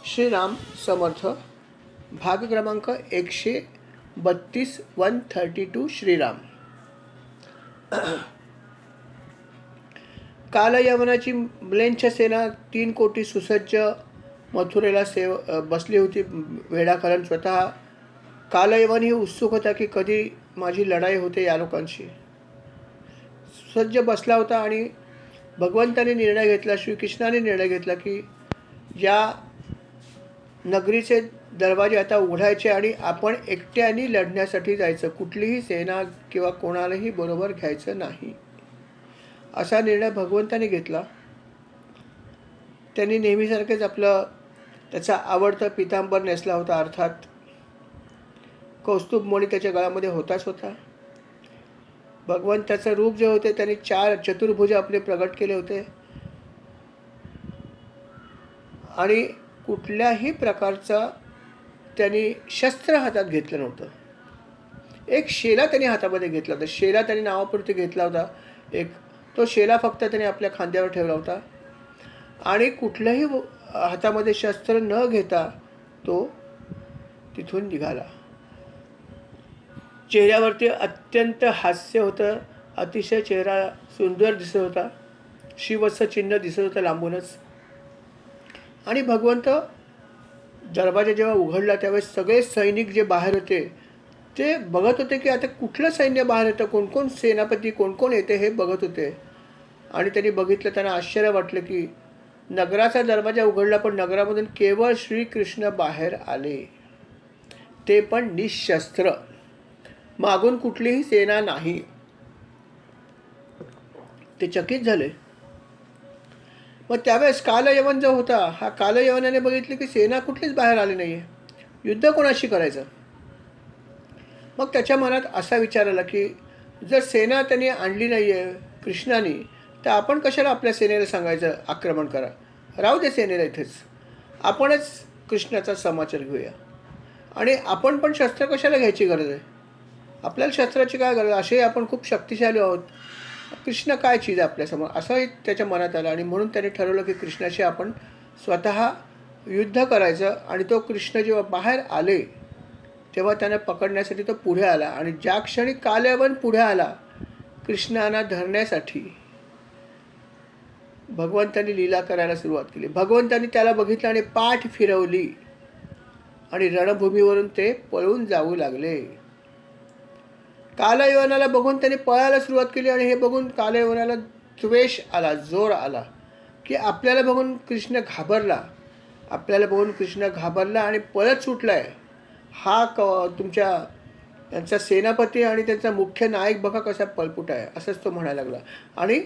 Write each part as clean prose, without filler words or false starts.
श्रीराम समर्थ भाग क्रमांक 132 132 श्रीराम. कालयवनाची म्लेच्छ सेना 3 कोटी सुसज्ज मथुरेला बसली होती वेढा घालून. स्वतः कालयवन ही उत्सुक होता की कधी माझी लढाई होते या लोकांशी. सुसज्ज बसला होता आणि भगवंताने निर्णय घेतला, श्रीकृष्णाने निर्णय घेतला की या नगरीचे दरवाजे आता उघडायचे आणि आपण एकट्याने लढण्यासाठी जायचं, कुठलीही सेना किंवा कोणालाही बरोबर घ्यायचं नाही, असा निर्णय भगवंताने घेतला. त्यांनी नेहमीसारखेच त्याचा आवडता पितांबर नेसला होता, अर्थात कौस्तुभ मणी त्याच्या गळ्यामध्ये होताच होता. भगवंताचं रूप जे होते त्यांनी 4 चतुर्भुज आपले प्रगट केले होते आणि कुठल्याही प्रकारचा त्यांनी शस्त्र हातात घेतलं नव्हतं. एक शेला त्यांनी हातामध्ये घेतला होता. शेला त्यांनी नावापुरती घेतला होता. तो शेला फक्त त्यांनी आपल्या खांद्यावर ठेवला होता आणि कुठल्याही हातामध्ये शस्त्र न घेता तो तिथून निघाला. चेहऱ्यावरती अत्यंत हास्य होतं. अतिशय चेहरा सुंदर दिसत होता. श्रीवत्स चिन्ह दिसत होतं लांबूनच. आणि भगवंत दरवाजा जेव्हा उघडला त्यावेळेस सगळे सैनिक जे बाहेर होते ते बघत होते की आता कुठलं सैन्य बाहेर येतं, कोण कोण सेनापती कोण कोण येते हे बघत होते. आणि त्यांनी बघितलं, त्यांना आश्चर्य वाटलं की नगराचा दरवाजा उघडला पण नगरामधून केवळ श्रीकृष्ण बाहेर आले, ते पण निशस्त्र, मागून कुठलीही सेना नाही. ते चकित झाले. मग त्यावेळेस कालयवन जो होता, हा कालयवनाने बघितले की सेना कुठलीच बाहेर आली नाही आहे, युद्ध कोणाशी करायचं. मग त्याच्या मनात असा विचार आला की जर सेना त्यांनी आणली नाही आहे कृष्णाने, तर आपण कशाला आपल्या सेनेला सांगायचं आक्रमण करा, राहू दे सेनेला इथेच, आपणच कृष्णाचा समाचार घेऊया. आणि आपण पण शस्त्र कशाला घ्यायची गरज आहे, आपल्याला शस्त्राची काय गरज, असे आपण खूप शक्तिशाली आहोत, कृष्ण काय चीज आहे आपल्यासमोर, असंही त्याच्या मनात आलं. आणि म्हणून त्याने ठरवलं की कृष्णाशी आपण स्वतः युद्ध करायचं. आणि तो कृष्ण जेव्हा बाहेर आले तेव्हा त्यांना पकडण्यासाठी तो पुढे आला. आणि ज्या क्षणी कालयवन पुढे आला कृष्णांना धरण्यासाठी, भगवंतांनी लीला करायला सुरुवात केली. भगवंतांनी त्याला बघितलं आणि पाठ फिरवली आणि रणभूमीवरून ते पळून जाऊ लागले. कालयवनाला बघून त्याने पळायला सुरुवात केली आणि हे बघून कालयवनाला द्वेष आला, जोर आला की आपल्याला बघून कृष्ण घाबरला, आणि पळत सुटलाय. हा त्यांचा सेनापती आणि त्यांचा मुख्य नायक बघा कसा पळपुट आहे, असंच तो म्हणायला लागला. आणि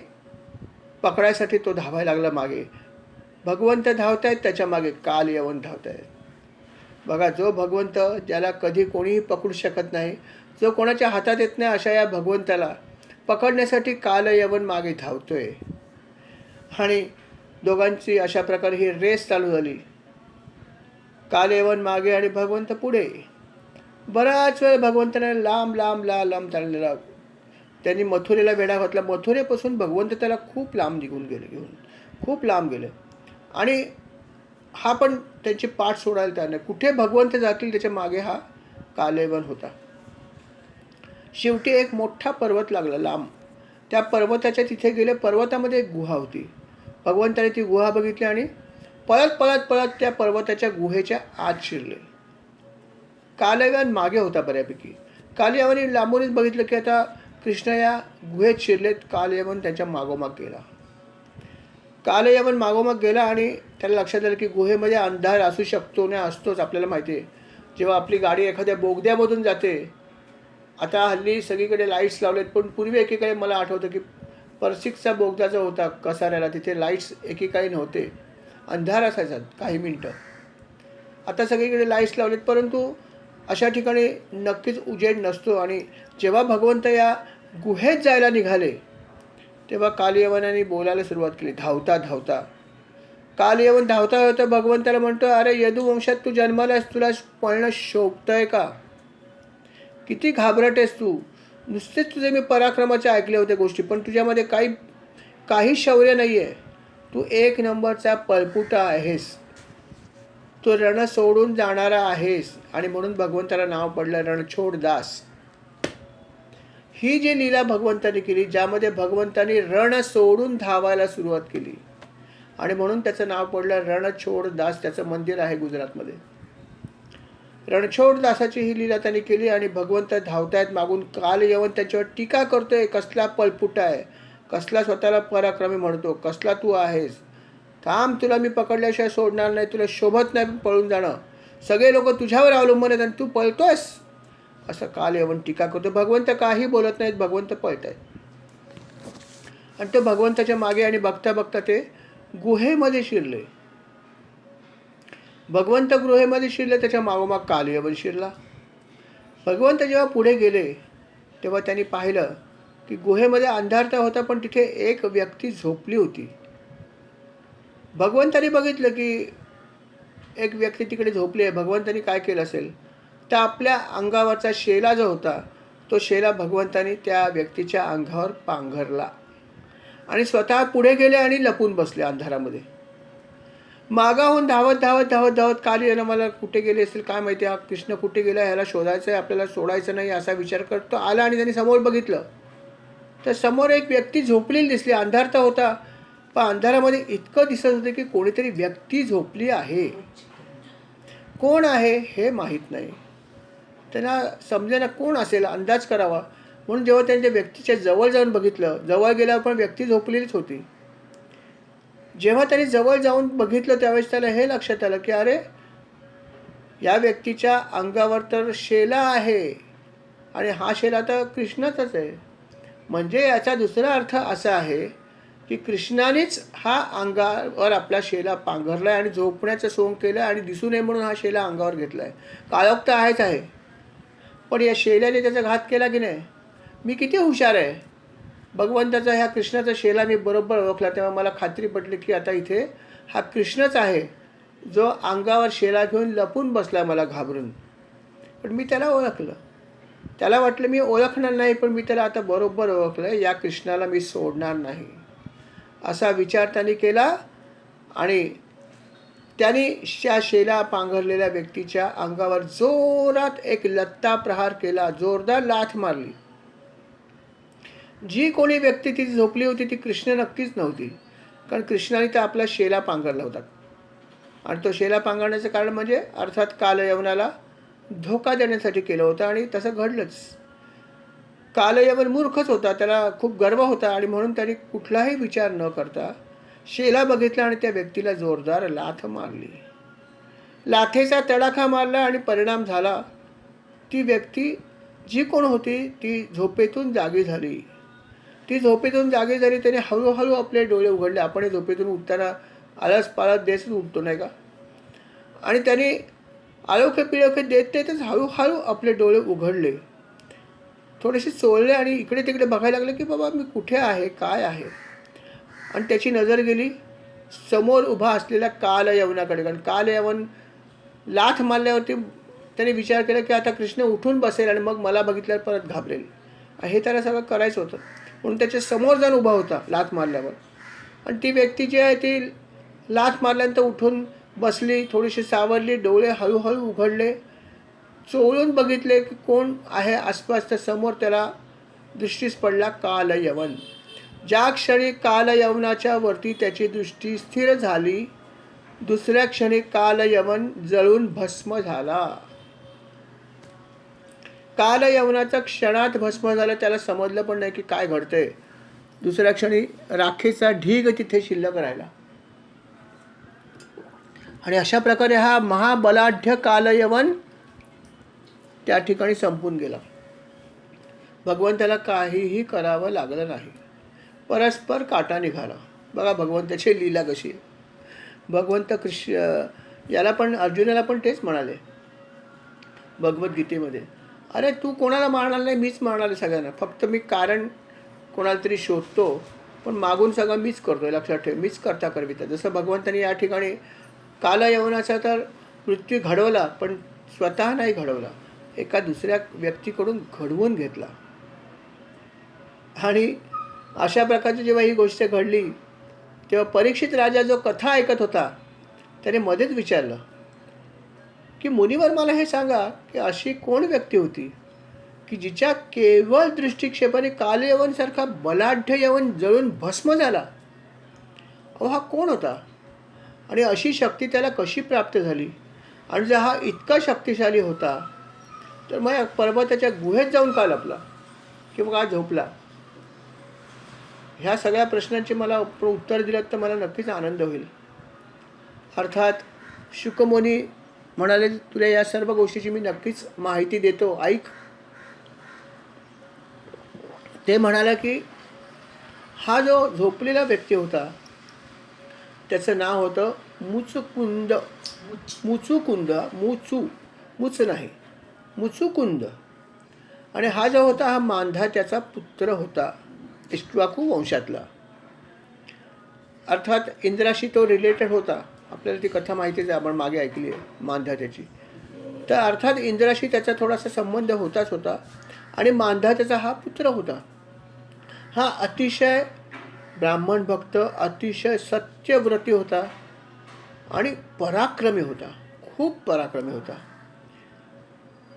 पकडायसाठी तो धावायला लागला मागे. भगवंत धावतायत, त्याच्या मागे कालयवन धावतायत. बघा, जो भगवंत ज्याला कधी कोणीही पकडू शकत नाही, जो कोणाच्या हातात येत नाही, अशा या भगवंताला पकडण्यासाठी कालयवन मागे धावतोय. आणि दोघांची अशा प्रकारे ही रेस चालू झाली. कालयवन मागे आणि भगवंत पुढे. बराच वेळ भगवंताने लांब चाललेला. त्यांनी मथुरेला वेढा घातला. मथुरेपासून भगवंत त्याला खूप लांब खूप लांब गेले. आणि हा पण त्यांची पाठ सोडायला तयार नाही. कुठे भगवंत जातील त्याच्या मागे हा कालयवन होता. शेवटी एक मोठा पर्वत लागला लांब. त्या पर्वताच्या तिथे गेले. पर्वतामध्ये एक गुहा होती. भगवंताने ती गुहा बघितली आणि पळत त्या पर्वताच्या गुहेच्या आत शिरले. कालयवन मागे होता बऱ्यापैकी. कालयवनाने लांबूनच बघितलं की आता कृष्ण या गुहेत शिरलेत. कालयवन त्याच्या मागोमाग गेला आणि त्याला लक्षात आलं की गुहेमध्ये अंधार असू शकतो, नाही असतोच, आपल्याला माहिती आहे. जेव्हा आपली गाडी एखाद्या बोगद्यामधून जाते, आता हल्ली सगळीकडे लाईट्स लावलेत, पण पूर्वी एकेकाळी मला आठवतं की पर्सिकचा बोगदा जो होता कसाऱ्याला, तिथे लाईट्स एकेकाळी नव्हते, अंधार असायचा काही मिनटं. आता सगळीकडे लाईट्स लावलेत, परंतु अशा ठिकाणी नक्कीच उजेड नसतो. आणि जेव्हा भगवंत या गुहेत जायला निघाले तेव्हा कालयवनाने बोलायला सुरुवात केली. धावता कालयवन धावता भगवंताला म्हणतो, अरे यदुवंशात तू जन्मालास, तुला पळणं शोभतंय का, किती घाबरट आहेस तू, नुसतेच तुझे मी पराक्रमाचे ऐकले होते गोष्टी, पण तुझ्यामध्ये काही शौर्य नाही आहे, तू 1 नंबरचा पळपुटा आहेस. तो रण सोडून जाणारा आहेस आणि म्हणून भगवंताला नाव पडलं रणछोड दास. ही जी लीला भगवंताने केली, ज्यामध्ये भगवंतानी रण सोडून धावायला सुरुवात केली आणि म्हणून त्याचं नाव पडलं रणछोड दास. त्याचं मंदिर आहे गुजरातमध्ये. रणछोड दासाची ही लीला त्यांनी केली आणि भगवंत धावतायत मागून. काल यवन त्याच्यावर टीका करतोय, कसला पळपुटा आहे, कसला स्वतःला पराक्रमी म्हणतो, कसला तू आहेस, थांब, तुला मी पकडल्याशिवाय सोडणार नाही, तुला शोभत नाही पळून जाणं, सगळे लोक तुझ्यावर अवलंबून आहेत आणि तू पळतोयस, असं काल यवन टीका करतो. भगवंत काही बोलत नाहीत, भगवंत पळत आहेत आणि तो भगवंताच्या मागे. आणि बघता बघता ते गुहेमध्ये शिरले. भगवंत गुहेमध्ये शिरले, त्याच्या मागोमाग कालयवन शिरला. भगवंत जेव्हा पुढे गेले तेव्हा त्यांनी पाहिलं की गुहेमध्ये अंधार तर होता, पण तिथे एक व्यक्ती झोपली होती. भगवंतांनी बघितलं की एक व्यक्ती तिकडे झोपली आहे. भगवंतांनी काय केलं असेल तर आपल्या अंगावरचा शेला जो होता तो शेला भगवंतांनी त्या व्यक्तीच्या अंगावर पांघरला आणि स्वतः पुढे गेले आणि लपून बसले अंधारामध्ये. मागाहून धावत धावत धावत धावत काली यानं मला कुठे गेले असेल काय माहिती, हा कृष्ण कुठे गेला, ह्याला शोधायचं आहे, आपल्याला सोडायचं नाही असा विचार करतो आला आणि त्यांनी समोर बघितलं तर समोर एक व्यक्ती झोपलेली दिसली. अंधार तर होता पण अंधारामध्ये इतकं दिसत होतं की कोणीतरी व्यक्ती झोपली आहे. कोण आहे हे माहीत नाही, त्यांना समजेना कोण असेल, अंदाज करावा. म्हणून जेव्हा त्यांच्या व्यक्तीच्या जवळ जाऊन बघितलं, जवळ गेल्यावर पण व्यक्ती झोपलेलीच होती. जेव्हा त्यांनी जवळ जाऊन बघितलं त्यावेळेस त्याला हे लक्षात आलं की अरे, या व्यक्तीच्या अंगावर तर शेला आहे आणि हा शेला तर कृष्णाचाच आहे. म्हणजे याचा दुसरा अर्थ असा आहे की कृष्णानेच हा अंगावर आपला शेला पांघरला आहे आणि झोपण्याचं सोंग केलं आणि दिसू नये म्हणून हा शेला अंगावर घेतला आहे. काळोख तर आहेच आहे, पण या शेल्याने त्याचा घात केला की नाही. मी किती हुशार आहे, भगवंताचा ह्या कृष्णाचा शेला मी बरोबर ओळखला. तेव्हा मला खात्री पटली की आता इथे हा कृष्णच आहे जो अंगावर शेला घेऊन लपून बसला मला घाबरून. पण मी त्याला ओळखलं. त्याला वाटलं मी ओळखणार नाही, पण मी त्याला आता बरोबर ओळखलं, या कृष्णाला मी सोडणार नाही असा विचार त्यांनी केला आणि त्यांनी त्या शेला पांघरलेल्या व्यक्तीच्या अंगावर जोरात एक लत्ता प्रहार केला, जोरदार लाथ मारली. जी कोणी व्यक्ती ती झोपली होती ती कृष्ण नक्कीच नव्हती, कारण कृष्णाने तर आपला शेला पांघरला होता आणि तो शेला पांघरण्याचं कारण म्हणजे अर्थात कालयवनाला धोका देण्यासाठी केलं होतं आणि तसं घडलंच. कालयवन मूर्खच होता, त्याला खूप गर्व होता आणि म्हणून त्याने कुठलाही विचार न करता शेला बघितला आणि त्या व्यक्तीला जोरदार लाथ मारली. लाथेचा तडाखा मारला आणि परिणाम झाला, ती व्यक्ती जी कोण होती ती झोपेतून जागी झाली. ती झोपेतून जागी झाली, त्याने हळूहळू आपले डोळे उघडले. आपण झोपेतून उठताना आळस पाळत देत उठतो नाही का, आणि त्याने आळोखे पिळोखे देत देतच हळूहळू आपले डोळे उघडले, थोडेसे चोळले आणि इकडे तिकडे बघायला लागले की बाबा मी कुठे आहे, काय आहे. आणि त्याची नजर गेली समोर उभा असलेल्या कालयवनाकडे, कारण कालयवन लाथ मारल्यावरती त्याने विचार केला की आता कृष्ण उठून बसेल आणि मग मला बघितल्यावर परत घाबरेल. हे त्याला सगळं करायचं होतं म्हणून त्याच्या समोर जाऊन उभा होता लाथ मारल्यावर. आणि ती व्यक्ती जी आहे ती लाथ मारल्यानंतर उठून बसली, थोडीशी सावरली, डोळे हळूहळू उघडले, चोळून बघितले की कोण आहे आसपास. तर समोर त्याला दृष्टीस पडला कालयवन. ज्या क्षणी कालयवनाच्या वरती त्याची दृष्टी स्थिर झाली, दुसऱ्या क्षणी कालयवन जळून भस्म झाला. कालयवनाचा क्षणात भस्म झाला, त्याला समजलं पण नाही की काय घडतंय. दुसऱ्या क्षणी राखेचा ढीग तिथे शिल्लक राहिला आणि अशा प्रकारे हा महाबलाढ्य कालयवन त्या ठिकाणी संपून गेला. भगवंताला काहीही करावं लागलं नाही, परस्पर काटा निघाला. बघा भगवंताची लीला कशी आहे. भगवंत कृष्ण याला पण अर्जुनाला पण तेच म्हणाले भगवद्गीतेमध्ये, अरे तू कोणाला मारणार नाही, मीच मारणार आहे सगळ्यांना. फक्त मी कारण कोणाला तरी शोधतो, पण मागून सगळं मीच करतो, लक्षात ठेव, मीच करता करविता. जसं भगवंतांनी या ठिकाणी कालयवनाचा तर मृत्यू घडवला, पण स्वतः नाही घडवला, एका दुसऱ्या व्यक्तीकडून घडवून घेतला. आणि अशा प्रकारची जेव्हा ही गोष्ट घडली तेव्हा परीक्षित राजा जो कथा ऐकत होता त्याने मध्येच विचारलं, की मुनिवर मला हे सांगा की अशी कोण व्यक्ती होती की जिच्या केवळ दृष्टिक्षेपाने कालयवनसारखा बलाढ्य यवन जळून भस्म झाला. अहो हा कोण होता आणि अशी शक्ती त्याला कशी प्राप्त झाली? आणि जर हा इतका शक्तिशाली होता तर मग पर्वताच्या गुहेत जाऊन का लपला किंवा का झोपला? ह्या सगळ्या प्रश्नांचे मला उत्तर दिलं तर मला नक्कीच आनंद होईल. अर्थात शुकमुनी म्हणाले, तुला या सर्व गोष्टीची मी नक्कीच माहिती देतो, ऐक. ते म्हणाला की हा जो झोपलेला व्यक्ती होता त्याचं नाव होतं मुचुकुंद. मुच नाही, मुचुकुंद. आणि हा जो होता हा मांधा त्याचा पुत्र होता, इक्ष्वाकू वंशातला. अर्थात इंद्राशी तो रिलेटेड होता. आपल्याला ती कथा माहितीच आहे, आपण मागे ऐकली आहे मांधा त्याची. तर अर्थात इंद्राशी त्याचा थोडासा संबंध होताच होता. आणि मांधा त्याचा हा पुत्र होता. हा अतिशय ब्राह्मण भक्त, अतिशय सत्यव्रती होता आणि पराक्रमी होता, खूप पराक्रमी होता.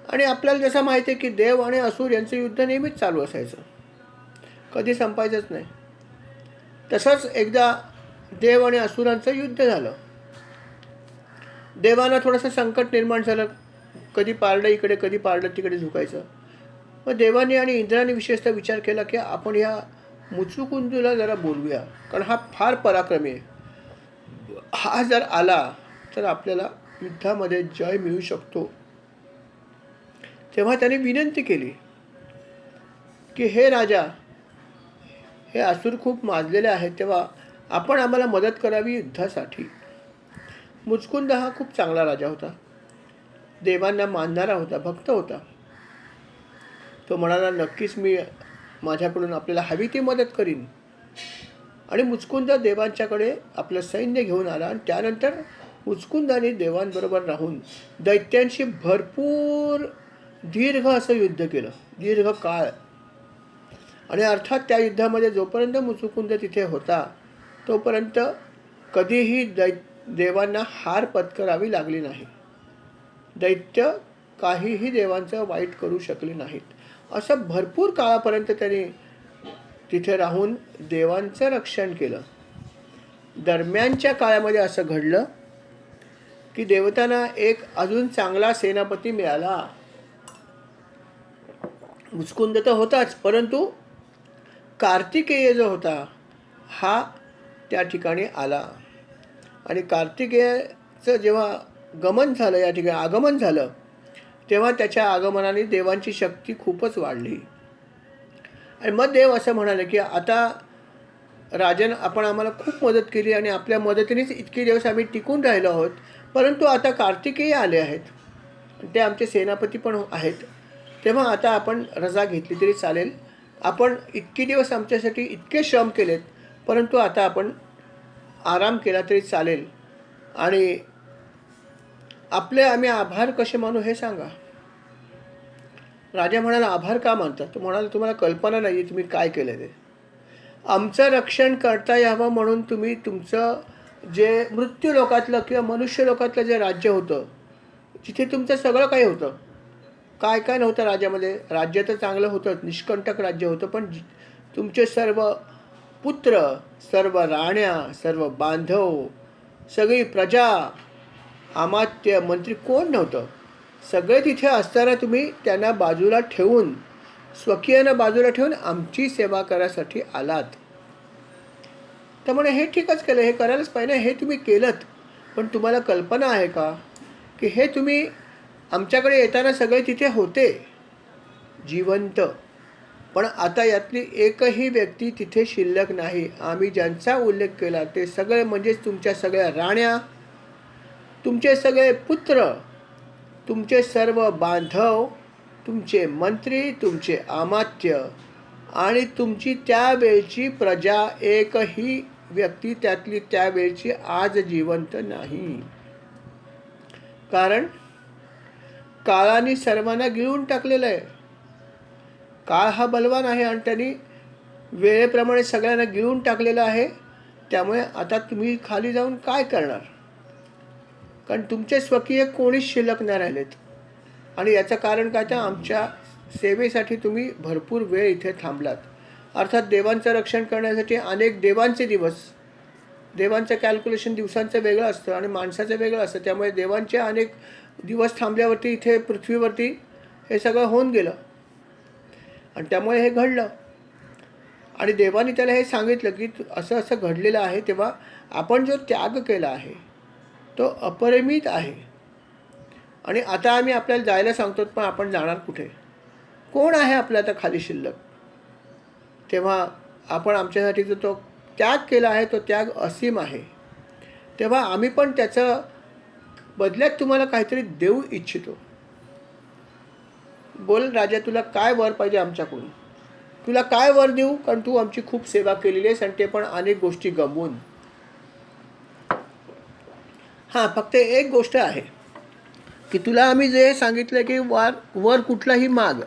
आणि आपल्याला जसं माहिती आहे की देव आणि असुर यांचं युद्ध नेहमीच चालू असायचं, कधी संपायचंच नाही. तसंच एकदा देव आणि असुरांचं युद्ध झालं. देवांना थोडंसं संकट निर्माण झालं, कधी पारडं इकडे कधी पारडं तिकडे झुकायचं. मग देवांनी आणि इंद्राने विशेषतः विचार केला की आपण या मुचुकुंदूला जरा बोलूया, कारण हा फार पराक्रमी आहे. हा जर आला तर आपल्याला युद्धामध्ये जय मिळू शकतो. तेव्हा त्याने विनंती केली की हे राजा, हे असुर खूप माजलेले आहेत, तेव्हा आपण आम्हाला मदत करावी युद्धासाठी. मुचकुंद हा खूप चांगला राजा होता, देवांना मानणारा होता, भक्त होता. तो म्हणाला, नक्कीच मी माझ्याकडून आपल्याला हवी ती मदत करीन. आणि मुचकुंद देवांच्याकडे आपलं सैन्य घेऊन आला. आणि त्यानंतर मुचकुंदाने देवांबरोबर राहून दैत्यांशी भरपूर दीर्घ असं युद्ध केलं, दीर्घ काळ. आणि अर्थात त्या युद्धामध्ये जोपर्यंत मुचुकुंद तिथे होता तोपर्यंत कधीही देवांना हार पत्करावी लागली नाही. दैत्य काहीही देवांचं वाईट करू शकले नाहीत. असं भरपूर काळापर्यंत त्याने तिथे राहून देवांचं रक्षण केलं. दरम्यानच्या काळामध्ये असं घडलं की देवतांना एक अजून चांगला सेनापती मिळाला. मुचकुंद तर होताच, परंतु कार्तिकेय जो होता हा त्या ठिकाणी आला. आणि कार्तिकेयचं जेव्हा गमन झालं, या ठिकाणी आगमन झालं, तेव्हा त्याच्या आगमनाने देवांची शक्ती खूपच वाढली. आणि मग देव असं म्हणाले की आता राजन, आपण आम्हाला खूप मदत केली आणि आपल्या मदतीनेच इतके दिवस आम्ही टिकून राहिलो आहोत, परंतु आता कार्तिकेय आले आहेत, ते आमचे सेनापती पण आहेत, तेव्हा आता आपण रजा घेतली तरी चालेल. आपण इतके दिवस आमच्यासाठी इतके श्रम केलेत, परंतु आता आपण आराम केला तरी चालेल. आणि आपले आम्ही आभार कसे मानू हे सांगा. राजा म्हणाला, आभार का मानता? तो म्हणाला, तुम्हाला कल्पना नाही आहे तुम्ही काय केलं ते. आमचं रक्षण करता यावं म्हणून तुम्ही तुमचं जे मृत्यू लोकातलं किंवा मनुष्य लोकातलं जे राज्य होतं, जिथे तुमचं सगळं काही होतं, काय काय नव्हतं राज्यामध्ये. राज्य तर चांगलं होतं, निष्कंटक राज्य होतं, पण तुमचे सर्व पुत्र, सर्व राण्या, सर्व बांधव, सगळी प्रजा, अमात्य, मंत्री कोण नव्हतं. सगळे तिथे असताना तुम्ही त्यांना बाजूला ठेवून, स्वकीयांना बाजूला ठेवून आमची सेवा करायसाठी आलात. त्यामुळे हे ठीकच केलं, हे करायलाच पाहिजे, हे तुम्ही केलंत. पण तुम्हाला कल्पना आहे का की हे तुम्ही आमच्याकडे येताना सगळे तिथे होते जिवंत, पण आता यातली एकही व्यक्ती तिथे शिल्लक नाही. आम्ही ज्यांचा उल्लेख केला ते सगळे म्हणजेच तुमच्या सगळ्या राण्या, तुमचे सगळे पुत्र, तुमचे सर्व बांधव, तुमचे मंत्री, तुमचे अमात्य आणि तुमची त्यावेळची प्रजा, एकही व्यक्ती त्यातली त्यावेळची आज जिवंत नाही. कारण काळाने सर्वांना गिळून टाकलेलं आहे. काळ हा बलवान आहे आणि त्यांनी वेळेप्रमाणे सगळ्यांना गिळून टाकलेलं आहे. त्यामुळे आता तुम्ही खाली जाऊन काय करणार? कारण तुमचे स्वकीय कोणीच शिल्लक नाही राहिलेत. आणि याचं कारण काय, तर आमच्या सेवेसाठी तुम्ही भरपूर वेळ इथे थांबलात. अर्थात देवांचं रक्षण करण्यासाठी अनेक देवांचे दिवस, देवांचं कॅल्क्युलेशन दिवसांचं वेगळं असतं आणि माणसाचं वेगळं असतं. त्यामुळे देवांचे अनेक दिवस थांबल्यावरती इथे पृथ्वीवरती हे सगळं होऊन गेलं आणि त्यामुळे हे घडलं. आणि देवाने त्याला हे सांगितलं की असं असं घडलेलं आहे, तेव्हा आपण जो त्याग केला आहे तो अपरिमित आहे. आणि आता आम्ही आपल्याला जायला सांगतो, पण आपण जाणार कुठे? कोण आहे आपल्या आता खाली शिल्लक? तेव्हा आपण आमच्यासाठी जो तो त्याग केला आहे तो त्याग असीम आहे. तेव्हा आम्ही पण त्याचं बदल्यात तुम्हाला काहीतरी देऊ इच्छितो. बोल राजा, तुला काय वर पाहिजे आमच्याकडून? तुला काय वर देऊ? कारण तू आमची खूप सेवा केलेली आहेस आणि ते पण अनेक गोष्टी गमवून. हां, फक्त एक गोष्ट आहे की तुला आम्ही जे सांगितलं की वर कुठलाही माग,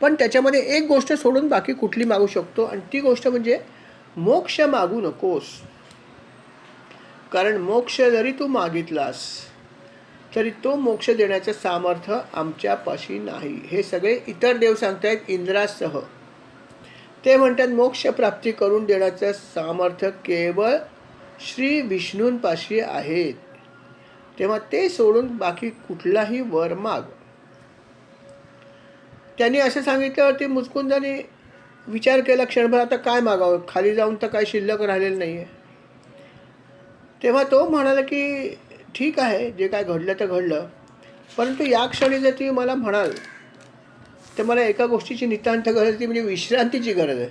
पण त्याच्यामध्ये एक गोष्ट सोडून बाकी कुठली मागू शकतो, आणि ती गोष्ट म्हणजे मोक्ष मागू नकोस. कारण मोक्ष जरी तू मागितलास तरी तो मोक्ष देण्याचं सामर्थ्य आमच्यापाशी नाही. हे सगळे इतर देव सांगतायत इंद्रासह. ते म्हणतात मोक्ष प्राप्ती करून देण्याचं सामर्थ्य केवळ श्री विष्णूंपाशी आहेत. तेव्हा ते सोडून बाकी कुठलाही वर माग. त्यांनी असं सांगितल्यावरती मुचकुंदाने विचार केला क्षणभर, आता काय मागावं? खाली जाऊन तर काय शिल्लक राहिलेलं नाही आहे. तेव्हा तो म्हणाला की ठीक आहे, जे काय घडलं तर घडलं, परंतु या क्षणी जर तुम्ही मला म्हणाल तर मला एका गोष्टीची नितांत गरज आहे, ती म्हणजे विश्रांतीची गरज आहे.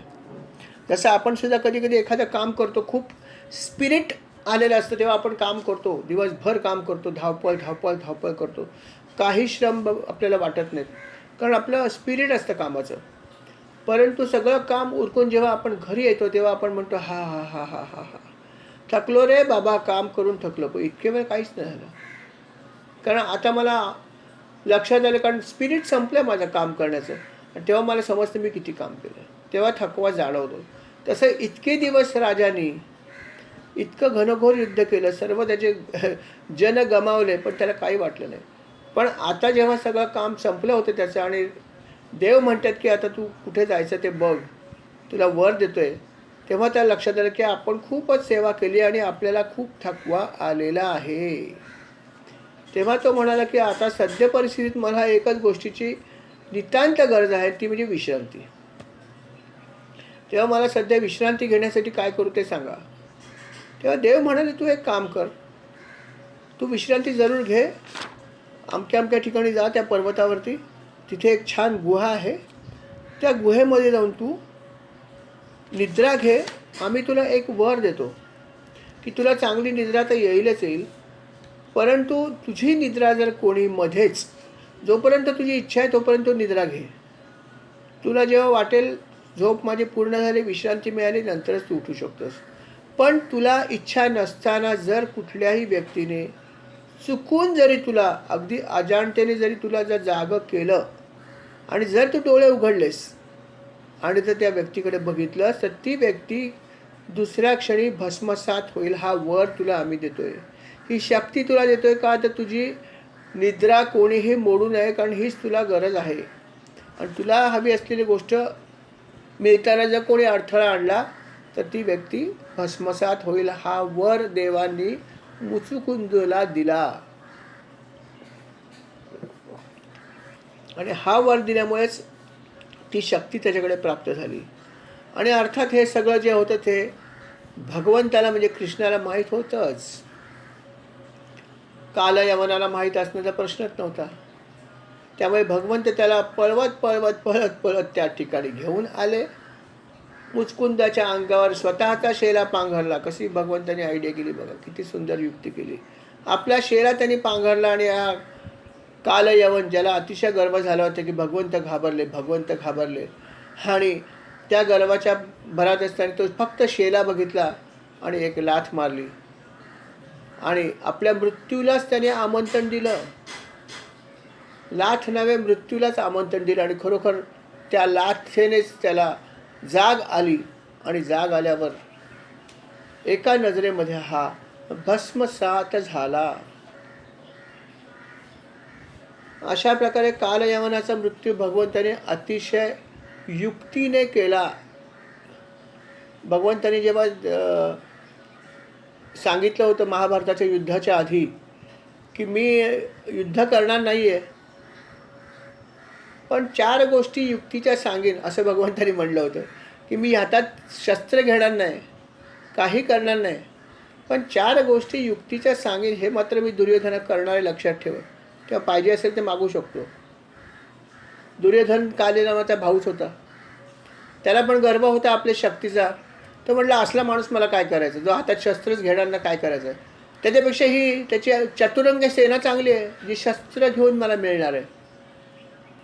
जसं आपण सुद्धा कधी कधी एखादं काम करतो, खूप स्पिरिट आलेलं असतं तेव्हा आपण काम करतो, दिवसभर काम करतो, धावपळ धावपळ धावपळ करतो, काही श्रम आपल्याला वाटत नाहीत, कारण आपलं स्पिरिट असतं कामाचं. परंतु सगळं काम उरकून जेव्हा आपण घरी येतो तेव्हा आपण म्हणतो हा हा हा हा हा हा थकलो रे बाबा, काम करून थकलो. पण इतके वेळ काहीच नाही झालं, कारण आता मला लक्षात आलं, कारण स्पिरिट संपलं माझं काम करण्याचं. आणि तेव्हा मला समजतं मी किती काम केलं, तेव्हा थकवा जाणवतो. तसं इतके दिवस राजाने इतकं घनघोर युद्ध केलं, सर्व त्याचे जन गमावले, पण त्याला काही वाटलं नाही. पण आता जेव्हा सगळं काम संपलं होतं त्याचं आणि देव म्हणतात की आता तू कुठे जायचं ते बघ, तुला वर देतोय, तेव्हा त्याला लक्षात आलं की आपण खूपच सेवा केली आणि आपल्याला खूप थकवा आलेला आहे. तेव्हा तो म्हणाला की आता सद्य परिस्थितीत मला एकच गोष्टीची नितांत गरज आहे, ती म्हणजे विश्रांती. तेव्हा मला सध्या विश्रांती घेण्यासाठी काय करू ते सांगा. तेव्हा देव म्हणाले तू एक काम कर, तू विश्रांती जरूर घे, अमक्या अमक्या ठिकाणी जा, त्या पर्वतावरती, तिथे एक छान गुहा आहे, त्या गुहेमध्ये जाऊन तू निद्रा घे. आम्ही तुला एक वर देतो की तुला चांगली निद्रा तर येईलच येईल, परंतु तुझी निद्रा जर कोणी मध्येच, जोपर्यंत तुझी इच्छा आहे तोपर्यंत निद्रा घे. तुला जेव्हा वाटेल झोप माझी पूर्ण झाली, विश्रांती मिळाली, नंतरच तू उठू शकतोस. पण तुला इच्छा नसताना जर कुठल्याही व्यक्तीने चुकून जरी तुला अगदी अजाणतेने जरी तुला जर जागं केलं आणि जर तू डोळे उघडलेस आणि जर त्या व्यक्तीकडे बघितलंस तर ती व्यक्ती दुसऱ्या क्षणी भस्मसात होईल. हा वर तुला आम्ही देतोय, ही शक्ती तुला देतोय का, तर तुझी निद्रा कोणीही मोडू नये, कारण हीच तुला गरज आहे. आणि तुला हवी असलेली गोष्ट मिळताना जर कोणी अडथळा आणला तर ती व्यक्ती भस्मसात होईल. हा वर देवांनी मुचुकुंदला दिला आणि हा वर दिल्यामुळेच ती शक्ती त्याच्याकडे प्राप्त झाली. आणि अर्थात हे सगळं जे होतं ते भगवंताला म्हणजे कृष्णाला माहीत होतंच. कालयवनाला माहीत असण्याचा प्रश्नच नव्हता. त्यामुळे भगवंत त्याला पळवत पळवत पळत पळत त्या ठिकाणी घेऊन आले. मुचकुंदाच्या अंगावर स्वतःचा शेला पांघरला. कशी भगवंताने आयडिया केली बघा, किती सुंदर युक्ती केली. आपला शेला त्यांनी पांघरला आणि हा कालयवन, ज्याला अतिशय गर्व झाला होता की भगवंत घाबरले, आणि त्या गर्वाच्या भरात असताना तो फक्त शेला बघितला आणि एक लाथ मारली आणि आपल्या मृत्यूलाच त्याने आमंत्रण दिलं. लाथ नव्हे, मृत्यूलाच आमंत्रण दिलं. आणि खरोखर त्या लाथेनेच त्याला जाग आली आणि जाग आल्यावर एका नजरेमध्ये हा भस्मसात झाला. अशा प्रकारे कालयवनाचा मृत्यू भगवंताने अतिशय युक्तीने केला. भगवंताने जेव्हा सांगितलं होतं महाभारताच्या युद्धाच्या आधी की मी युद्ध करणार नाही आहे, पण 4 गोष्टी युक्तीच्या सांगेन असं भगवंतानी म्हणलं होतं की मी हातात शस्त्र घेणार नाही, काही करणार नाही, पण 4 गोष्टी युक्तीच्या सांगेन हे मात्र मी दुर्योधना करणारे लक्षात ठेव. तेव्हा पाहिजे असेल ते मागू शकतो. दुर्योधन काली नावाचा भाऊच होता, त्याला पण गर्व होता आपल्या शक्तीचा. तो म्हटला असला माणूस मला काय करायचं, जो हातात शस्त्रच घेणार ना, काय करायचं. त्याच्यापेक्षा ही त्याची चतुरंग सेना चांगली आहे जी शस्त्र घेऊन मला मिळणार आहे.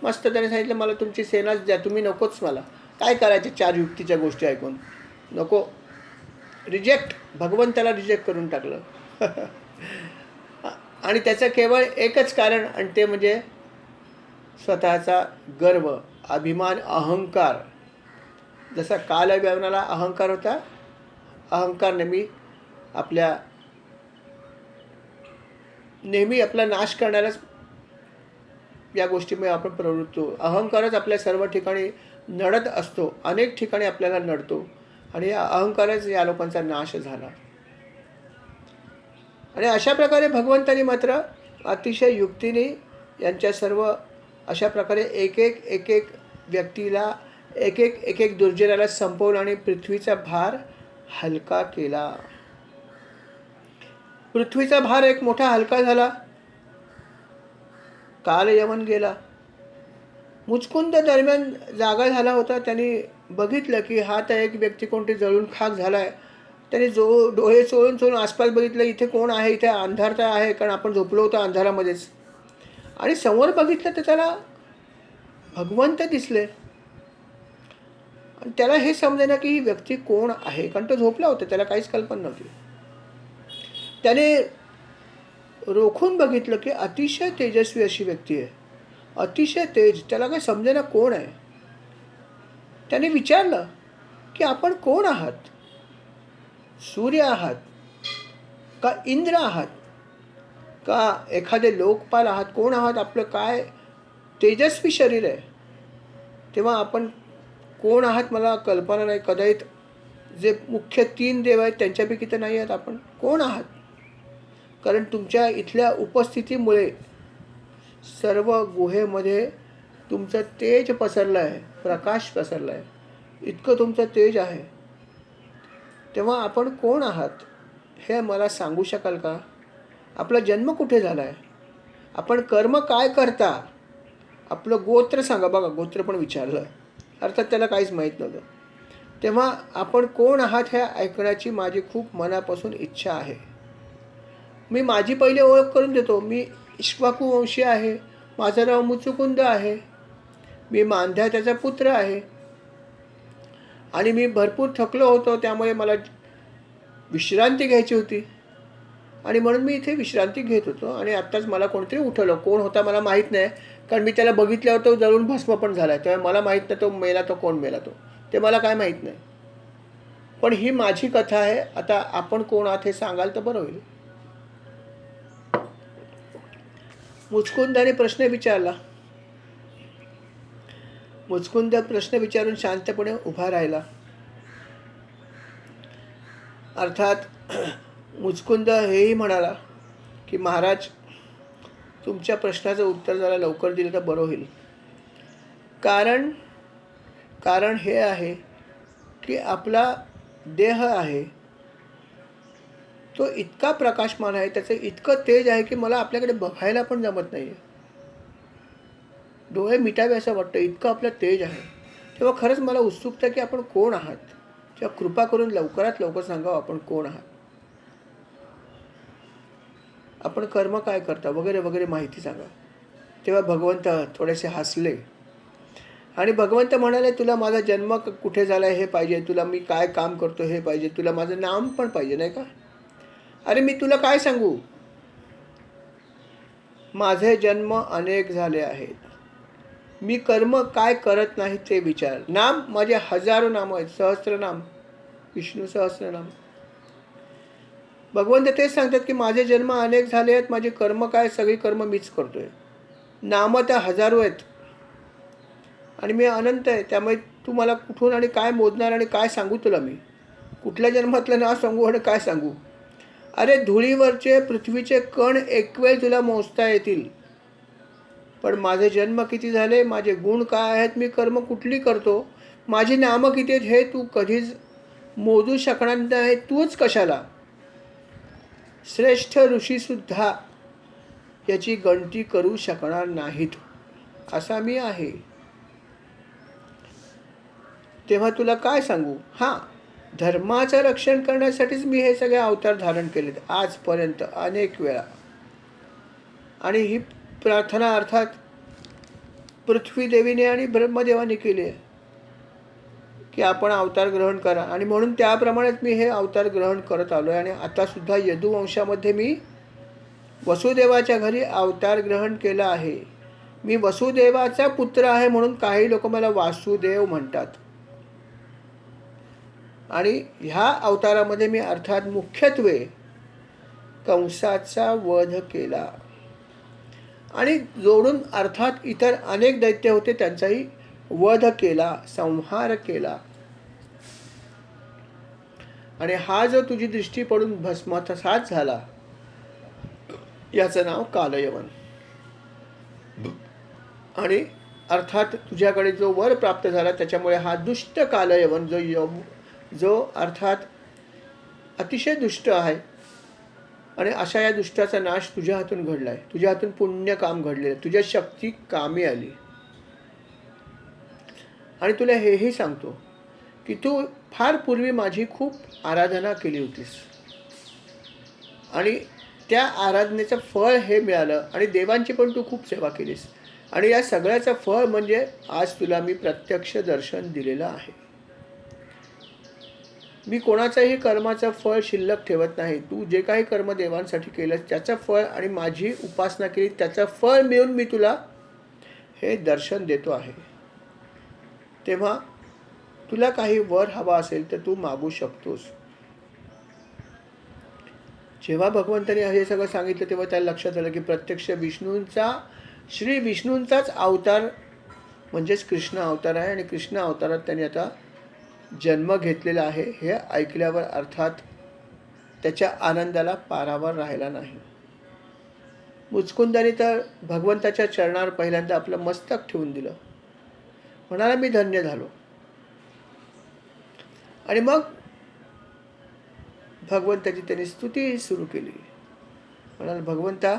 मस्त त्याने सांगितलं मला तुमची सेनाच द्या, तुम्ही नकोच, मला काय करायचे 4 युक्तीच्या गोष्टी ऐकून. नको, रिजेक्ट. भगवंताला रिजेक्ट करून टाकलं. आणि त्याचं केवळ एकच कारण, आणि ते म्हणजे स्वतःचा गर्व, अभिमान, अहंकार. जसा कालयवनाला अहंकार होता, अहंकार नेहमी आपला नाश करण्यालाच या गोष्टीमुळे आपण प्रवृत्त होतो. अहंकारच आपल्या सर्व ठिकाणी नडत असतो, अनेक ठिकाणी आपल्याला नडतो, आणि या अहंकारच या लोकांचा नाश झाला. आणि अशा प्रकारे भगवंतानी मात्र अतिशय युक्तीने यांच्या सर्व अशा प्रकारे एक एक व्यक्तीला, एक एक दुर्जनाला संपवलं आणि पृथ्वीचा भार हलका केला. पृथ्वीचा भार एक मोठा हलका झाला. कालयवन गेला. मुचकुंद दरम्यान जागा झाला होता. त्यांनी बघितलं की हा तर एक व्यक्ती कोणती जळून खाक झालाय. त्याने डोळे चोळून आसपास बघितलं, इथे कोण आहे, इथे अंधार तर आहे, कारण आपण झोपलो होतो अंधारामध्येच. आणि समोर बघितलं तर त्याला भगवंत दिसले. आणि त्याला हे समजेना की ही व्यक्ती कोण आहे, कारण तो झोपला होता, त्याला काहीच कल्पना नव्हती. त्याने रोखून बघितलं की अतिशय तेजस्वी अशी व्यक्ती आहे, अतिशय तेज. त्याला काही समजेना कोण आहे. त्याने विचारलं की आपण कोण आहात, सूर्य आहात का इंद्र आहात का एखादे लोकपाल आहात, कोण आहात, आपलं काय तेजस्वी शरीर आहे. तेव्हा आपण कोण आहात मला कल्पना नाही. कदाचित जे मुख्य 3 देव आहेत त्यांच्यापैकी तर नाही आहेत. आपण कोण आहात, कारण तुमच्या इथल्या उपस्थितीमुळे सर्व गुहेमध्ये तुमचं तेज पसरलं आहे, प्रकाश पसरला आहे, इतकं तुमचं तेज आहे. तेव्हा आपण कोण आहात हे मला सांगू शकाल का. आपला जन्म कुठे झाला आहे, आपण कर्म काय करता, आपलं गोत्र सांगा. बघा, गोत्र पण विचारलं, अर्थात त्याला काहीच माहीत नव्हतं. तेव्हा आपण कोण आहात हे ऐकण्याची माझी खूप मनापासून इच्छा आहे. मी माझी पहिले ओळख करून देतो. मी इक्ष्वाकू वंशी आहे, माझं नाव मुचुकुंद आहे, मी मांध्या त्याचा पुत्र आहे, आणि मी भरपूर थकलो होतो, त्यामुळे मला विश्रांती घ्यायची होती, आणि म्हणून मी इथे विश्रांती घेत होतो. आणि आत्ताच मला कोणतरी उठवलं. कोण होता मला माहीत नाही, कारण मी त्याला बघितल्यावर तो जळून भस्म पण झाला आहे. तेव्हा मला माहीत नाही तो मेला, तो कोण मेला, ते मला काय माहीत नाही. पण ही माझी कथा आहे. आता आपण कोण आहात हे सांगाल तर बरं होईल. मुचकुंदाने प्रश्न विचारला. मुचकुंद प्रश्न विचारून शांतपणे उभा राहिला. अर्थात मुचकुंद हेही म्हणाला की महाराज, तुमच्या प्रश्नाचं उत्तर जरा लवकर दिलं तर बरं होईल. कारण हे आहे की आपला देह आहे तो इतका प्रकाशमान आहे, त्याचं इतकं तेज आहे की मला आपल्याकडे बघायला पण जमत नाही आहे. डोळे मिटावे असं वाटतं, इतकं आपलं तेज आहे. तेव्हा खरंच मला उत्सुकता की आपण कोण आहात, तेव्हा कृपा करून लवकरात लवकर सांगा आपण कोण आहात, आपण कर्म काय करता वगैरे वगैरे माहिती सांगा. तेव्हा भगवंत थोडेसे हसले आणि भगवंत म्हणाले, तुला माझा जन्म कुठे झाला हे पाहिजे, तुला मी काय काम करतो हे पाहिजे, तुला माझं नाम पण पाहिजे नाही का. अरे मी तुला काय सांगू, माझे जन्म अनेक झाले आहेत, मी कर्म काय करत नाही ते विचार. नाम माझे हजारो नाम आहेत, सहस्त्रनाम, विष्णू सहस्त्रनाम. भगवंत तेच सांगतात की माझे जन्म अनेक झाले आहेत, माझे कर्म काय, सगळी कर्म मीच करतोय. नामं तर हजारो आहेत आणि मी अनंत आहे. त्यामुळे तू मला कुठून आणि काय मोजणार आणि काय सांगू तुला मी? कुठल्या जन्मातलं नाव सांगू आणि काय सांगू? अरे धुळीवरचे पृथ्वीचे कण एक वेळ तुला मोजता येतील, पण माझे जन्म किती झाले, माझे गुण काय आहेत, मी कर्म कुठली करतो, माझी नामं किती आहेत, हे तू कधीच मोजू शकणार नाही. तूच कशाला? श्रेष्ठ ऋषीसुद्धा याची गणती करू शकणार नाहीत, असा मी आहे. तेव्हा तुला काय सांगू? हां, धर्माचं रक्षण करण्यासाठीच मी हे सगळे अवतार धारण केलेत आजपर्यंत अनेक वेळा. आणि ही प्रार्थना अर्थात पृथ्वी देवीने आणि ब्रह्मदेवाने केली आहे की आपण अवतार ग्रहण करा, आणि म्हणून त्याप्रमाणेच मी हे अवतार ग्रहण करत आलो आहे. आणि आतासुद्धा यदुवंशामध्ये मी वसुदेवाच्या घरी अवतार ग्रहण केला आहे. मी वसुदेवाचा पुत्र आहे म्हणून काही लोक मला वासुदेव म्हणतात. आणि ह्या अवतारामध्ये मी अर्थात मुख्यत्वे कंसाचा वध केला आणि जोडून अर्थात इतर अनेक दैत्य होते त्यांचाही वध केला, संहार केला. आणि हा जो तुझी दृष्टी पडून भस्मसात झाला, याचं नाव कालयवन. आणि अर्थात तुझ्याकडे जो वर प्राप्त झाला त्याच्यामुळे हा दुष्ट कालयवन जो अर्थात अतिशय दुष्ट आहे, आणि अशा या दुष्टाचा नाश तुझ्या हातून घडलाय. तुझ्या हातून पुण्य काम घडलेलं, तुझ्या शक्ती कामी आली. आणि तुला हेही सांगतो की तू फार पूर्वी माझी खूप आराधना केली होतीस आणि त्या आराधनेचं फळ हे मिळालं, आणि देवांची पण तू खूप सेवा केलीस, आणि या सगळ्याचं फळ म्हणजे आज तुला मी प्रत्यक्ष दर्शन दिलेलं आहे. मी कोणाचंही कर्माचं फळ शिल्लक ठेवत नाही. तू जे काही कर्म देवांसाठी केलंस त्याचं फळ आणि माझी उपासना केली त्याचं फळ मिळून मी तुला हे दर्शन देतो आहे. तेव्हा तुला काही वर हवा असेल तर तू मागू शकतोस. जेव्हा भगवंताने हे सगळं सांगितलं तेव्हा त्याला लक्षात आलं की प्रत्यक्ष श्री विष्णूंचाच अवतार म्हणजेच कृष्ण अवतार आहे, आणि कृष्ण अवतारात त्यांनी आता जन्म घेतलेला आहे. हे ऐकल्यावर अर्थात त्याच्या आनंदाला पारावर राहिला नाही. मुचकुंदाने तर भगवंताच्या चरणावर पहिल्यांदा आपलं मस्तक ठेवून दिलं, म्हणाला मी धन्य झालो. आणि मग भगवंताची त्यांनी स्तुती सुरू केली. म्हणाला भगवंता,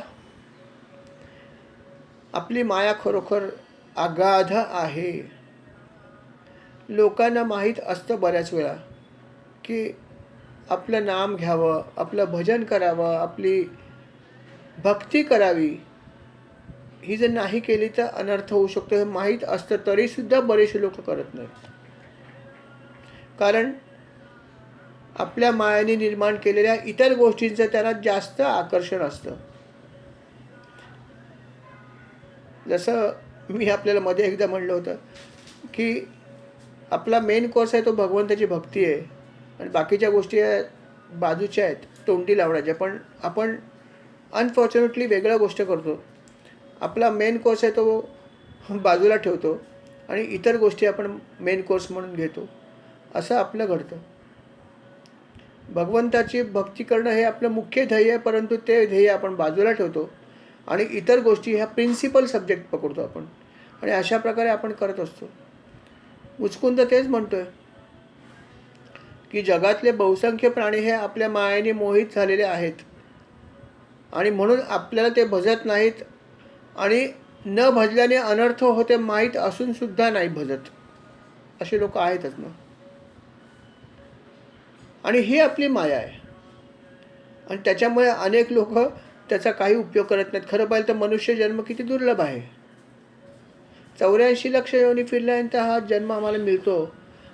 आपली माया खरोखर अगाध आहे. लोकांना माहीत असतं बऱ्याच वेळा की आपलं नाम घ्यावं, आपलं भजन करावं, आपली भक्ती करावी, ही जर नाही केली तर अनर्थ होऊ शकतो हे माहीत असतं, तरीसुद्धा बरेचसे लोक करत नाहीत. कारण आपल्या मायाने निर्माण केलेल्या इतर गोष्टींचं त्यांना जास्त आकर्षण असतं. जसं मी आपल्याला मध्ये एकदा म्हणलं होतं की आपला मेन कोर्स आहे तो भगवंताची भक्ती आहे, आणि बाकीच्या गोष्टी बाजूच्या आहेत, तोंडी लावण्याच्या. पण आपण अनफॉर्च्युनेटली वेगळ्या गोष्ट करतो. आपला मेन कोर्स आहे तो बाजूला ठेवतो आणि इतर गोष्टी आपण मेन कोर्स म्हणून घेतो. असं आपलं घडतं. भगवंताची भक्ती करणं हे आपलं मुख्य ध्येय आहे, परंतु ते ध्येय आपण बाजूला ठेवतो आणि इतर गोष्टी ह्या प्रिन्सिपल सब्जेक्ट पकडतो आपण, आणि अशा प्रकारे आपण करत असतो. मुचकुंद तेच म्हणतोय की जगातले बहुसंख्य प्राणी हे आपल्या मायेने मोहित झालेले आहेत, आणि म्हणून आपल्याला ते भजत नाहीत, आणि न भजल्याने अनर्थ होते माहीत असून सुद्धा नाही भजत, असे लोक आहेतच ना. आणि ही आपली माया आहे, आणि त्याच्यामुळे अनेक लोक त्याचा काही उपयोग करत नाहीत. खरं पाहिलं तर मनुष्य जन्म किती दुर्लभ आहे. 84 लक्ष योनी फिरल्यानंतर हा जन्म आम्हाला मिळतो.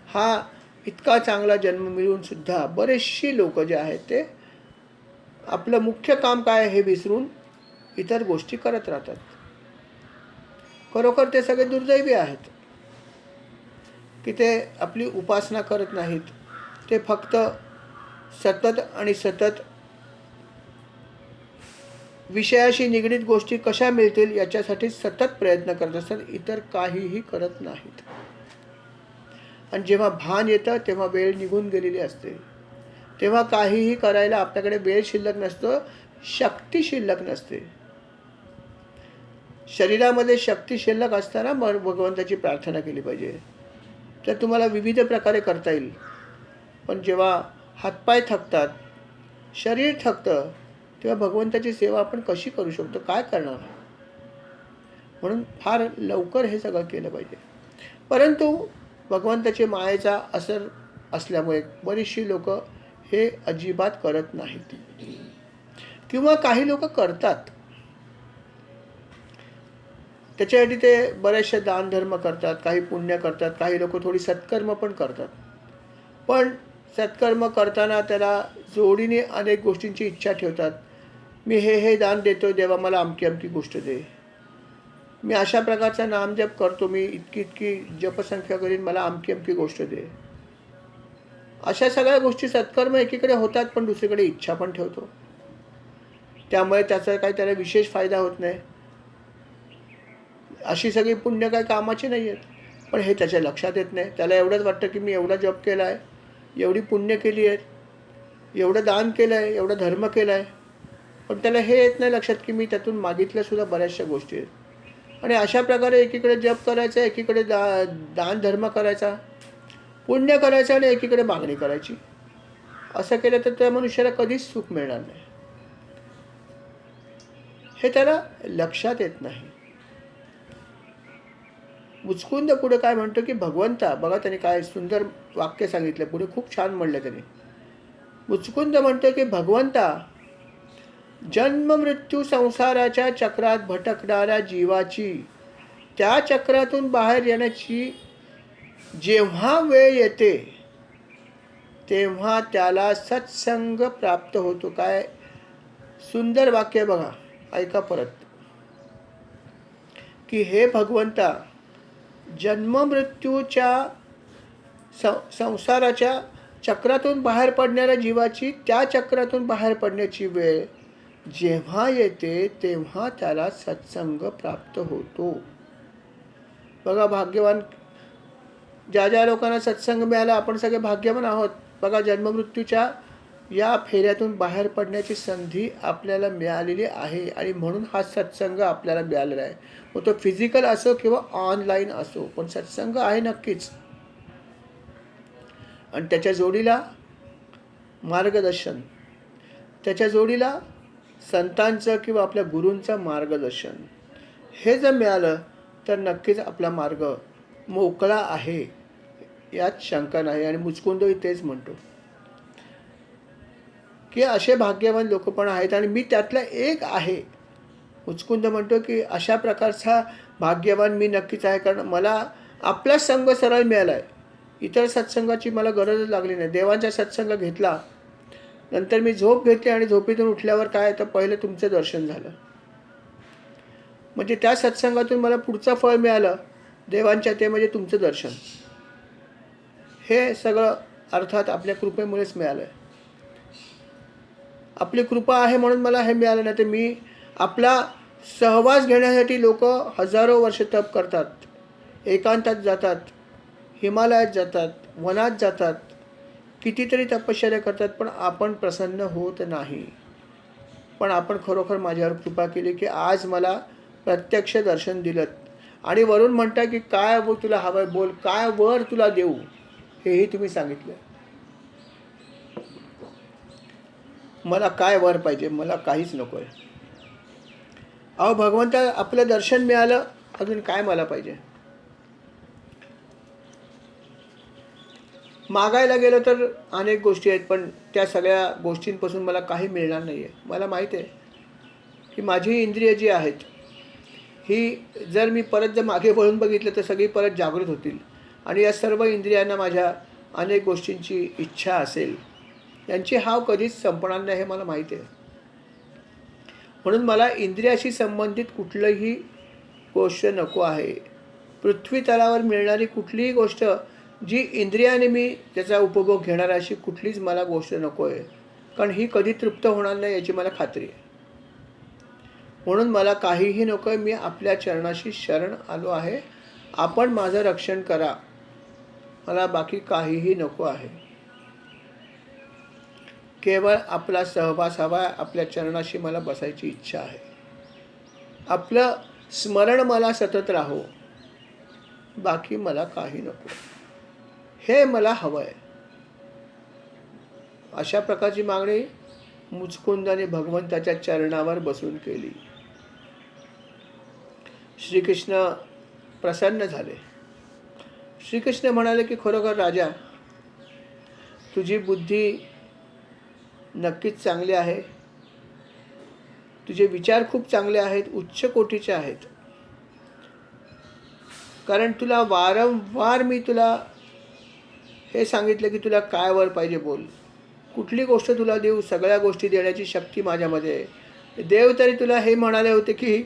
हा इतका चांगला जन्म मिळून सुद्धा बरेचशी लोक जे आहेत ते आपलं मुख्य काम काय हे विसरून इतर गोष्टी करत राहतात. खरोखर ते सगळे दुर्दैवी आहेत की ते आपली उपासना करत नाहीत. ते फक्त सतत आणि सतत विषयाशी निगडीत गोष्टी कशा मिळतील याच्यासाठी सतत प्रयत्न करत असतात, इतर काहीही करत नाहीत. आणि जेव्हा भान येतं तेव्हा वेळ निघून गेलेली असते. तेव्हा काहीही करायला आपल्याकडे वेळ शिल्लक नसतो, शक्ती शिल्लक नसते. शरीरामध्ये शक्ती शिल्लक असताना भगवंताची प्रार्थना केली पाहिजे, तर तुम्हाला विविध प्रकारे करता येईल. पण जेव्हा हातपाय थकतात, शरीर थकतं, तेव्हा भगवंताची सेवा आपण कशी करू शकतो, काय करणार? म्हणून फार लवकर हे सगळं केलं पाहिजे. परंतु भगवंताची मायेचा असर असल्यामुळे बरीचशी लोक हे अजिबात करत नाहीत, किंवा काही लोक करतात. त्याच्यासाठी ते बरेचसे दानधर्म करतात, काही पुण्य करतात, काही लोक थोडी सत्कर्म पण करतात. पण सत्कर्म करताना त्याला जोडीने अनेक गोष्टींची इच्छा ठेवतात. मी हे दान देतो, देवा मला अमकी अमकी गोष्ट दे. मी अशा प्रकारचा नामजप करतो, मी इतकी इतकी जपसंख्या करीन, मला अमकी अमकी गोष्ट दे. अशा सगळ्या गोष्टी सत्कर्म एकीकडे होतात, पण दुसरीकडे इच्छा पण ठेवतो. त्यामुळे त्याचा काही त्याला विशेष फायदा होत नाही. अशी सगळी पुण्य काही कामाची नाही आहेत. पण हे त्याच्या लक्षात येत नाही. त्याला एवढंच वाटतं की मी एवढा जप केला आहे, एवढी पुण्य केली आहेत, एवढं दान केलं आहे, एवढा धर्म केला आहे. पण त्याला हे येत नाही लक्षात की मी त्यातून मागितल्यासुद्धा बऱ्याचशा गोष्टी आहेत. आणि अशा प्रकारे एकीकडे जप करायचा, एकीकडे दान धर्म करायचा, पुण्य करायचं, आणि एकीकडे मागणी करायची. असं केलं तर त्या मनुष्याला कधीच सुख मिळणार नाही. हे त्याला लक्षात येत नाही. मुचकुंद पुढे काय म्हणतो की भगवंता, बघा त्याने काय सुंदर वाक्य सांगितलं, पुढे खूप छान म्हणलं त्याने. मुचकुंद म्हणतो की भगवंता, जन्म मृत्यू संसाराच्या चक्रात भटकणाऱ्या जीवाची त्या चक्रातून बाहेर येण्याची जेव्हा वेळ येते तेव्हा त्याला सत्संग प्राप्त होतो. काय सुंदर वाक्य बघा, ऐका परत. की हे भगवंता, जन्म मृत्यूच्या संसाराच्या चक्रातून बाहेर पडणाऱ्या जीवाची त्या चक्रातून बाहेर पडण्याची वेळ जेव्हा येते तेव्हा त्याला सत्संग प्राप्त होतो. बघा, भाग्यवान ज्या ज्या लोकांना सत्संग मिळाला, आपण सगळे भाग्यवान आहोत. बघा, जन्ममृत्यूच्या या फेऱ्यातून बाहेर पडण्याची संधी आपल्याला मिळालेली आहे, आणि म्हणून हा सत्संग आपल्याला मिळालेला आहे. मग तो फिजिकल असो किंवा ऑनलाईन असो, पण सत्संग आहे नक्कीच. आणि त्याच्या जोडीला मार्गदर्शन, त्याच्या जोडीला संतांचं किंवा आपल्या गुरूंचं मार्गदर्शन, हे जर मिळालं तर नक्कीच आपला मार्ग मोकळा आहे, यात शंका नाही. आणि मुचकुंदही तेच म्हणतो की असे भाग्यवान लोक पण आहेत, आणि मी त्यातला एक आहे. मुचकुंद म्हणतो की अशा प्रकारचा भाग्यवान मी नक्कीच आहे, कारण मला आपला संघ सरळ मिळाला आहे. इतर सत्संगाची मला गरजच लागली नाही. देवांचा सत्संग घेतला, नंतर मी झोप घेतली, आणि झोपेतून उठल्यावर काय तर पहिलं तुमचं दर्शन झालं. म्हणजे त्या सत्संगातून मला पुढचं फळ मिळालं देवांच्या, ते म्हणजे तुमचं दर्शन. हे सगळं अर्थात आपल्या कृपेमुळेच मिळालं आहे. आपली कृपा आहे म्हणून मला हे मिळालं. नाही तर मी आपला सहवास घेण्यासाठी लोक हजारो वर्ष तप करतात, एकांतात जातात, हिमालयात जातात, वनात जातात, कितीतरी तपश्चर्या करतात, पण आपण प्रसन्न होत नाही. पण आपण खरोखर माझ्यावर कृपा केली की आज मला प्रत्यक्ष दर्शन दिलं, आणि वरून म्हणता की काय तुला हवंय बोल, काय वर तुला देऊ, हेही तुम्ही सांगितलं. मला काय वर पाहिजे, मला काहीच नको आहे. अहो भगवंता, आपलं दर्शन मिळालं, अजून काय मला पाहिजे. मागायला गेलो तर अनेक गोष्टी आहेत, पण त्या सगळ्या गोष्टींपासून मला काही मिळणार नाही आहे. मला माहीत आहे की माझी इंद्रिय जी आहेत, ही जर मी परत जर मागे वळून बघितलं तर सगळी परत जागृत होतील, आणि या सर्व इंद्रियांना माझ्या अनेक गोष्टींची इच्छा असेल, यांची हाव कधीच संपणार नाही हे मला माहीत आहे. म्हणून मला इंद्रियाशी संबंधित कुठलीही गोष्ट नको आहे. पृथ्वी तलावर मिळणारी कुठलीही गोष्ट जी इंद्रियाने मी त्याचा उपभोग घेणार, अशी कुठलीच मला गोष्ट नको आहे, कारण ही कधी तृप्त होणार नाही याची मला खात्री आहे. म्हणून मला काहीही नको आहे, मी आपल्या चरणाशी शरण आलो आहे. आपण माझं रक्षण करा, मला बाकी काहीही नको आहे. केवळ आपला सहवास हवा आहे, आपल्या चरणाशी मला बसायची इच्छा आहे. आपलं स्मरण मला सतत राहो, बाकी मला काही नको, हे मला हवं आहे. अशा प्रकारची मागणी मुचकुंदाने भगवंताच्या चरणावर बसून केली. श्रीकृष्ण प्रसन्न झाले. श्रीकृष्ण म्हणाले की खरोखर राजा, तुझी बुद्धी नक्कीच चांगली आहे, तुझे विचार खूप चांगले आहेत, उच्च कोटीचे आहेत. कारण तुला वारंवार मी तुला हे सांगितलं की तुला काय वर पाहिजे बोल, कुठली गोष्ट तुला देऊ, सगळ्या गोष्टी देण्याची शक्ती माझ्यामध्ये आहे. देव तरी तुला हे म्हणाले होते की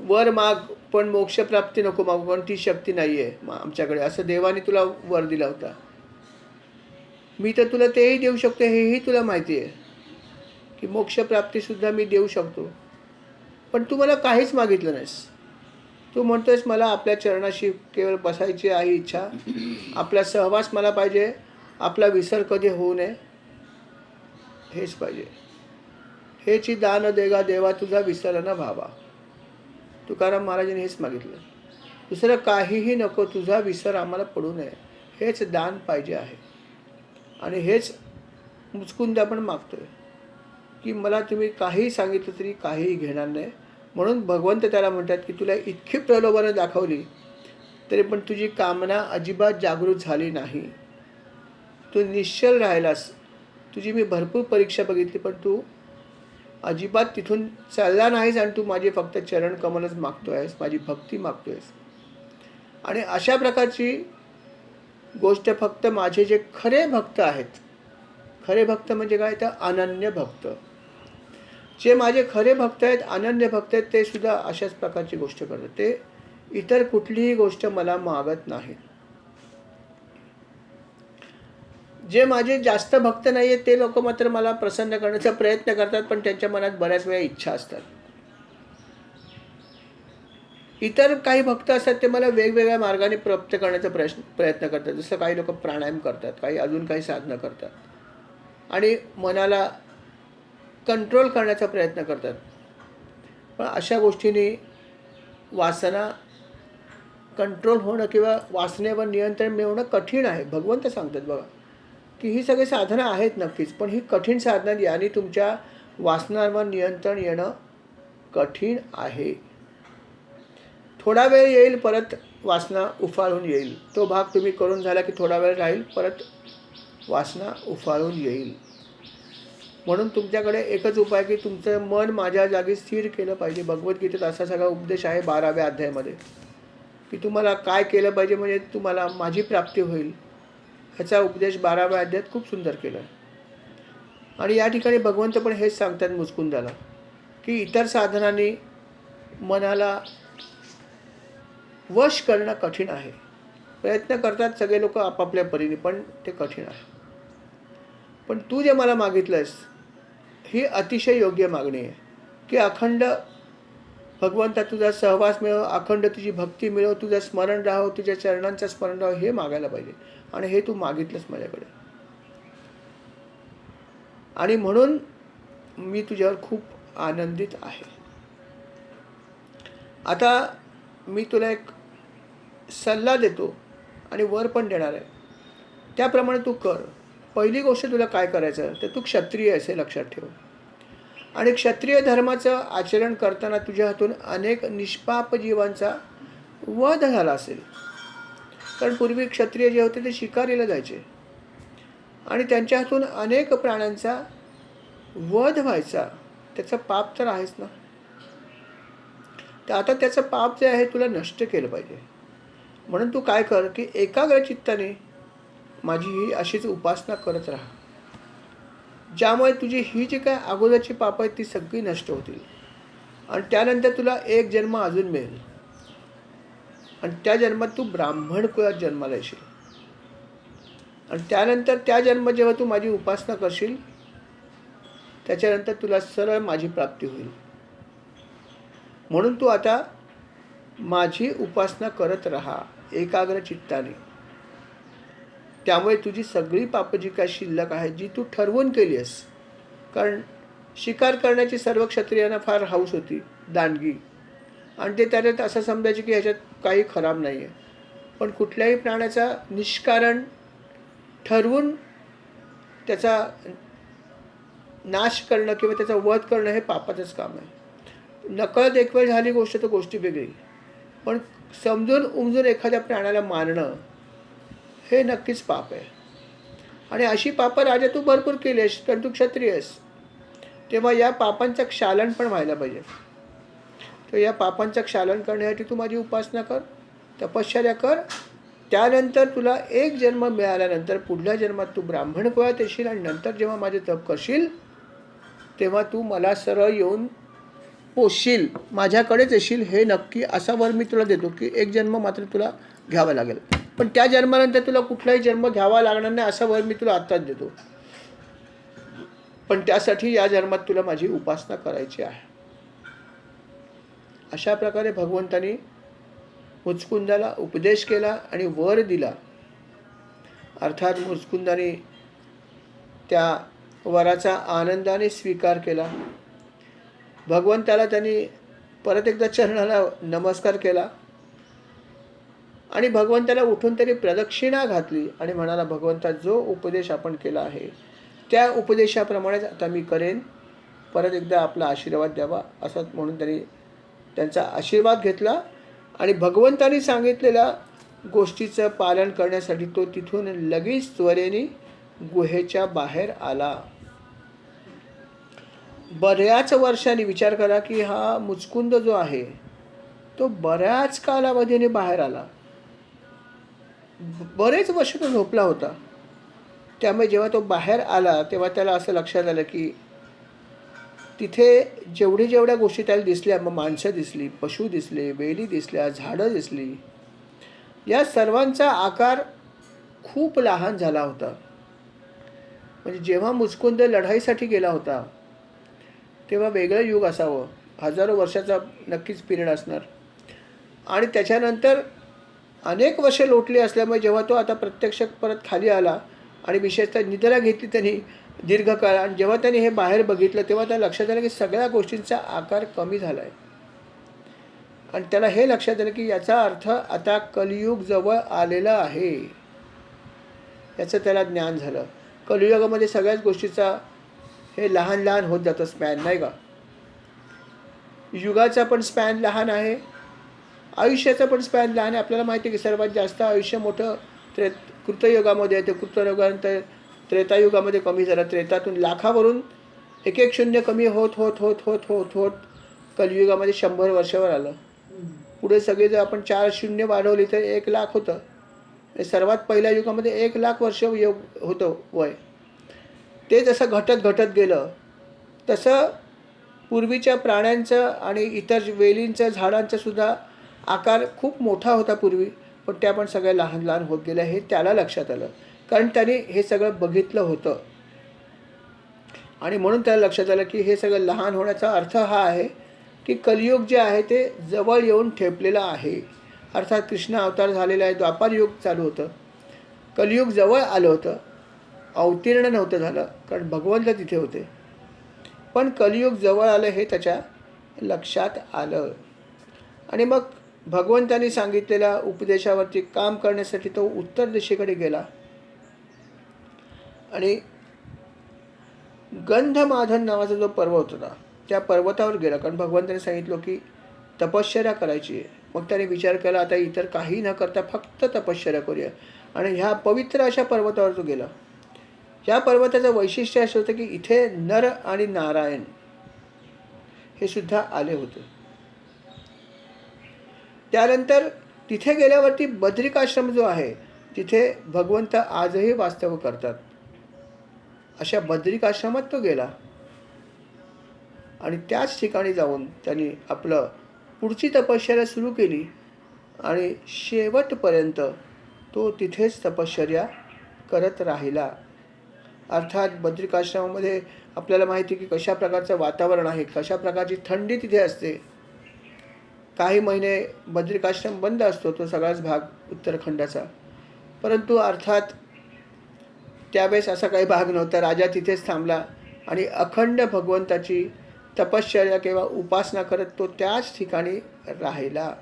वर माग पण मोक्षप्राप्ती नको मागू, पण ती शक्ती नाही आहे आमच्याकडे, असं देवाने तुला वर दिला होता. मी तर तुला तेही देऊ शकतो, हेही तुला माहिती आहे की मोक्षप्राप्तीसुद्धा मी देऊ शकतो. पण तू मला काहीच मागितलं नाहीस. तू म्हणतोयस मला आपल्या चरणाशी केवळ बसायची आहे इच्छा, आपला सहवास मला पाहिजे, आपला विसर कधी होऊ नये, हेच पाहिजे. हेची दान देगा देवा तुझा विसर न भावा. तुकाराम महाराजांनी हेच मागितलं. दुसरं काहीही नको, तुझा विसर आम्हाला पडू नये, हेच दान पाहिजे आहे. आणि हेच मुचकुंद आपण मागतोय की मला तुम्ही काहीही सांगितलं तरी काहीही घेणार नाही. म्हणून भगवंत त्याला म्हणतात की तुला इतकी प्रलोभनं दाखवली तरी पण तुझी कामना अजिबात जागृत झाली नाही. तू निश्चल राहिलास. तुझी मी भरपूर परीक्षा बघितली पण तू अजिबात तिथून चालला नाहीस आणि तू माझी फक्त चरण कमलच मागतोयस, माझी भक्ती मागतोयस. आणि अशा प्रकारची गोष्ट फक्त माझे जे खरे भक्त आहेत, खरे भक्त म्हणजे काय तर अनन्य भक्त, जे माझे खरे भक्त आहेत, अनन्य भक्त आहेत, ते सुद्धा अशाच प्रकारची गोष्ट करतात. ते इतर कुठलीही गोष्ट मला मागत नाही. जे माझे जास्त भक्त नाही आहेत ते लोक मात्र मला प्रसन्न करण्याचा प्रयत्न करतात, पण त्यांच्या मनात बऱ्याच वेळा इच्छा असतात. इतर काही भक्त असतात ते मला वेगवेगळ्या मार्गाने प्राप्त करण्याचा प्रयत्न करतात. जसं काही लोक प्राणायाम करतात, काही अजून काही साधना करतात आणि मनाला कंट्रोल करण्याचा प्रयत्न करतात. पण अशा गोष्टींनी वासना कंट्रोल होणं किंवा वासनेवर नियंत्रण मिळवणं कठीण आहे. भगवंत सांगतात बघा की ही सगळी साधनं आहेत नक्कीच, पण ही कठीण साधना याने तुमच्या वासनांवर नियंत्रण येणं कठीण आहे. थोडा वेळ येईल, परत वासना उफाळून येईल. तो भाग तुम्ही करून झाला की थोडा वेळ राहील, परत वासना उफाळून येईल. म्हणून तुमच्याकडे एकच उपाय की तुमचं मन माझ्या जागी स्थिर केलं पाहिजे. भगवद्गीतेत असा सगळा उपदेश आहे 12व्या अध्यायामध्ये की तुम्हाला काय केलं पाहिजे म्हणजे तुम्हाला माझी प्राप्ती होईल. ह्याचा उपदेश 12व्या अध्यायात खूप सुंदर केला आहे. आणि या ठिकाणी भगवंत पण हेच सांगतात मुचकुंदाला की इतर साधनांनी मनाला वश करणं कठीण आहे. प्रयत्न करतात सगळे लोक आपापल्या परीने, पण ते कठीण आहे. पण तू जे मला मागितलंस ही अतिशय योग्य मागणी आहे की अखंड भगवंता तुझा सहवास मिळव, अखंड तुझी भक्ती मिळव, तुझं स्मरण राहो, तुझ्या चरणांचं स्मरण राहो, हे मागायला पाहिजे. आणि हे तू मागितलंस माझ्याकडे, आणि म्हणून मी तुझ्यावर खूप आनंदित आहे. आता मी तुला एक सल्ला देतो आणि वर पण देणार आहे, त्याप्रमाणे तू कर. पहिली गोष्ट तुला काय करायचं तर तू क्षत्रिय आहेस हे लक्षात ठेव. आणि क्षत्रिय धर्माचं आचरण करताना तुझ्या हातून अनेक निष्पाप जीवांचा वध झाला असेल. कारण पूर्वी क्षत्रिय जे होते ते शिकारीला जायचे आणि त्यांच्या हातून अनेक प्राण्यांचा वध व्हायचा. त्याचं पाप तर आहेच ना. तर आता त्याचं पाप जे आहे तुला नष्ट केलं पाहिजे. म्हणून तू काय कर की एकाग्र चित्ताने माझी ही अशीच उपासना करत राहा, ज्यामुळे तुझी ही जी काय अगोदरची पाप आहेत ती सगळी नष्ट होतील. आणि त्यानंतर तुला एक जन्म अजून मिळेल आणि त्या जन्मात तू ब्राह्मण कुळात जन्माला येशील. आणि त्यानंतर त्या जन्म जेव्हा तू माझी उपासना करशील त्याच्यानंतर तुला सरळ माझी प्राप्ती होईल. म्हणून तू आता माझी उपासना करत राहा एकाग्र चित्ताने. त्यामुळे तुझी सगळी पापं जी काय शिल्लक आहे, जी तू ठरवून केली आहेस, कारण शिकार करण्याची सर्व क्षत्रियांना फार हौस होती, दांडगी, आणि ते त्याच्यात असं समजायचे की ह्याच्यात काही खराब नाही आहे. पण कुठल्याही प्राण्याचा निष्कारण ठरवून त्याचा नाश करणं किंवा त्याचा वध करणं हे पापाचंच काम आहे. नकळत एक वेळ झाली गोष्ट तर गोष्टी वेगळी, पण समजून उमजून एखाद्या प्राण्याला मारणं हे नक्कीच पाप आहे. आणि अशी पापं राजा तू भरपूर केली आहेस, कारण तू क्षत्रिय आहेस. तेव्हा या पापांचं क्षालन पण व्हायला पाहिजे. तर या पापांचं क्षालन करण्यासाठी तू माझी उपासना कर, तपश्चर्या कर. त्यानंतर तुला एक जन्म मिळाल्यानंतर पुढल्या जन्मात तू ब्राह्मण कुळात येशील, आणि नंतर जेव्हा माझे तप करशील तेव्हा तू मला सरळ येऊन पोषशील, माझ्याकडेच येशील, हे नक्की. असा वर मी तुला देतो की एक जन्म मात्र तुला घ्यावा लागेल, पण त्या जन्मानंतर तुला कुठलाही जन्म घ्यावा लागणार नाही, असा वर मी तुला आत्ताच देतो. पण त्यासाठी या जन्मात तुला माझी उपासना करायची आहे. अशा प्रकारे भगवंतानी मुचकुंदाला उपदेश केला आणि वर दिला. अर्थात मुचकुंदाने त्या वराचा आनंदाने स्वीकार केला. भगवंताला त्यांनी परत एकदा चरणाला नमस्कार केला आणि भगवंताला उठून तरी प्रदक्षिणा घातली आणि म्हणाला, भगवंता जो उपदेश आपण केला आहे त्या उपदेशाप्रमाणेच आता मी करेन, परत एकदा आपला आशीर्वाद द्यावा, असं म्हणून त्यांनी त्यांचा आशीर्वाद घेतला. आणि भगवंतांनी सांगितलेल्या गोष्टीचं पालन करण्यासाठी तो तिथून लगेच त्वरेने गुहेच्या बाहेर आला. बऱ्याच वर्षांनी, विचार करा की हा मुचकुंद जो आहे तो बऱ्याच कालावधीने बाहेर आला. बरेच वर्ष तो झोपला होता. त्यामुळे जेव्हा तो बाहेर आला तेव्हा त्याला असं लक्षात आलं की तिथे जेवढ्या गोष्टी त्याला दिसल्या, मग माणसं दिसली, पशु दिसले, वेली दिसल्या, झाडं दिसली, या सर्वांचा आकार खूप लहान झाला होता. म्हणजे जेव्हा मुचकुंद लढाईसाठी गेला होता तेव्हा वेगळं युग असावं, हजारो वर्षाचा नक्कीच पिरियड असणार. आणि त्याच्यानंतर अनेक वर्षे लोटली असल्यामुळे जेव्हा तो आता प्रत्यक्ष परत खाली आला आणि विशेषतः निद्रा घेतली त्यांनी दीर्घकाळ, आणि जेव्हा त्यांनी हे बाहेर बघितलं तेव्हा त्याला लक्षात आलं की सगळ्या गोष्टींचा आकार कमी झाला आहे. आणि त्याला हे लक्षात आलं की याचा अर्थ आता कलियुग जवळ आलेला आहे, याचं त्याला ज्ञान झालं. कलियुगामध्ये सगळ्याच गोष्टीचा हे लहान लहान होत जातं स्पॅन, नाही का? युगाचा पण स्पॅन लहान आहे, आयुष्याचा पण स्पॅन लहान आहे. आपल्याला माहिती आहे की सर्वात जास्त आयुष्य मोठं कृतयुगामध्ये आहे. ते कृतयुगानंतर त्रेतायुगामध्ये कमी झालं. त्रेतातून लाखावरून एक एक शून्य कमी होत होत होत होत होत होत कलियुगामध्ये 100 वर्षावर आलं. पुढे सगळे जर आपण 4 शून्य वाढवली तर 1,00,000 होतं. सर्वात पहिल्या युगामध्ये 1,00,000 वर्ष योग होतं वय. ते जसं घटत घटत गेलं तसं पूर्वीच्या प्राण्यांचं आणि इतर वेलींचं, झाडांचं सुद्धा आकार खूप मोठा होता पूर्वी, पण त्या पण सगळ्या लहान लहान होत गेल्या. हे त्याला लक्षात आलं, कारण त्याने हे सगळं बघितलं होतं. आणि म्हणून त्याला लक्षात आलं की हे सगळं लहान होण्याचा अर्थ हा आहे की कलियुग जे आहे ते जवळ येऊन ठेपलेलं आहे. अर्थात कृष्ण अवतार झालेला आहे, द्वापार युग चालू होतं, कलियुग जवळ आलं होतं, अवतीर्ण नव्हतं झालं कारण भगवंत तिथे होते, पण कलियुग जवळ आलं हे त्याच्या लक्षात आलं. आणि मग भगवंतांनी सांगितलेल्या उपदेशावरती काम करण्यासाठी तो उत्तर दिशेकडे गेला आणि गंधमादन नावाचा जो पर्वत होता त्या पर्वतावर गेला, कारण भगवंतांनी सांगितलं की तपश्चर्या करायची आहे. मग त्याने विचार केला आता इतर काही न करता फक्त तपश्चर्या करूया, आणि ह्या पवित्र अशा पर्वतावर तो गेला. ह्या पर्वताचं वैशिष्ट्य असं होतं की इथे नर आणि नारायण हे सुद्धा आले होते. त्यानंतर तिथे गेल्यावरती बद्रिकाश्रम जो आहे तिथे भगवंत आजही वास्तव्य करतात, अशा बद्रिकाश्रमात तो गेला आणि त्याच ठिकाणी जाऊन त्यांनी आपलं पुढची तपश्चर्या सुरू केली आणि शेवटपर्यंत तो तिथेच तपश्चर्या करत राहिला. अर्थात बद्रिकाश्रमामध्ये आपल्याला माहिती की कशा प्रकारचं वातावरण आहे, कशा प्रकारची थंडी तिथे असते. काही महिने बद्रिकाश्रम बंद असतो, तो सगळाच भाग उत्तराखंडाचा. परंतु अर्थात त्यावेळेस असा काही भाग नव्हता. राजा तिथेच थांबला आणि अखंड भगवंताची तपश्चर्या किंवा उपासना करत तो त्याच ठिकाणी राहिला.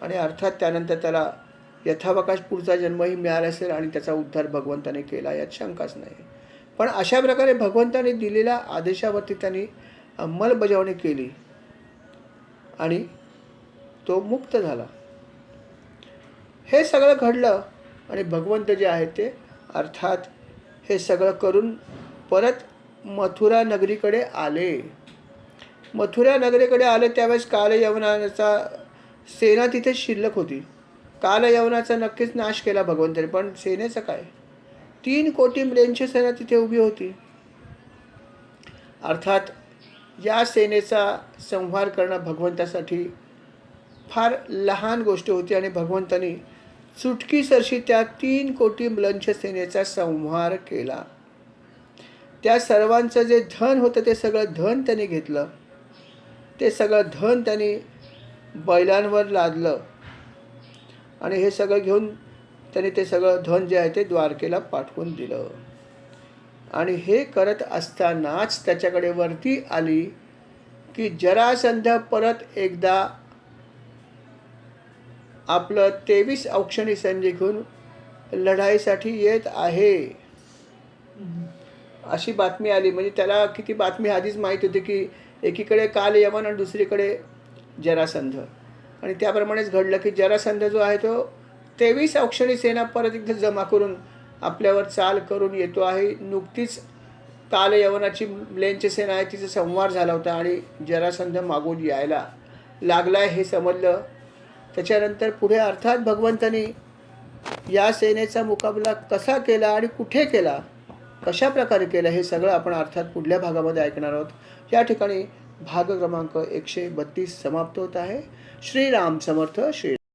आणि अर्थात त्यानंतर त्याला यथावकाश पुढचा जन्मही मिळाला असेल आणि त्याचा उद्धार भगवंताने केला, यात शंकाच नाही. पण अशा प्रकारे भगवंताने दिलेल्या आदेशावरती त्यांनी अंमलबजावणी केली आणि तो मुक्त झाला. हे सगळं घडलं आणि भगवंत जे आहेत ते अर्थात हे सगळं करून परत मथुरा नगरीकडे आले. मथुरा नगरीकडे आले त्यावेळेस कालयवनाचा सेना तिथे शिल्लक होती. कालयवनाचा नक्कीच नाश केला भगवंताने, पण सेनेचं काय? 3 कोटी म्लेंछे सेना तिथे उभी होती. अर्थात या सेनेचा संहार करणं भगवंतासाठी फार लहान गोष्ट होती आणि भगवंतानी चुटकीसरशी त्या 3 कोटी म्लेच्छ सेनेचा संहार केला. त्या सर्वांचं जे धन होतं ते सगळं धन त्यांनी घेतलं. ते सगळं धन त्यांनी बैलांवर लादलं आणि हे सगळं घेऊन त्यांनी ते सगळं धन जे आहे ते द्वारकेला पाठवून दिलं. आणि हे करत असतानाच त्याच्याकडे वरती आली की जरासंध परत एकदा आपलं 23 औक्षणी सैन्य घेऊन लढाईसाठी येत आहे अशी बातमी आली. म्हणजे त्याला किती बातमी आधीच माहीत होती की एकीकडे कालयवन आणि दुसरीकडे जरासंध. आणि त्याप्रमाणेच घडलं की जरासंध जो आहे तो 23 औक्षणी सेना परत एकदा जमा करून आपल्यावर चाल करून येतो आहे. नुकतीच कालयवनाची म्लेच्छ सेना आहे तिचा संहार झाला होता आणि जरासंध मागून यायला लागलाय हे समजलं. त्याच्यानंतर पुढे अर्थात भगवंतानी या सेनेचा मुकाबला कसा केला आणि कुठे केला, कशा प्रकारे केला, हे सगळं आपण अर्थात पुढल्या भागामध्ये ऐकणार आहोत. या ठिकाणी भाग क्रमांक 132 समाप्त होत आहे. श्रीराम समर्थ. श्री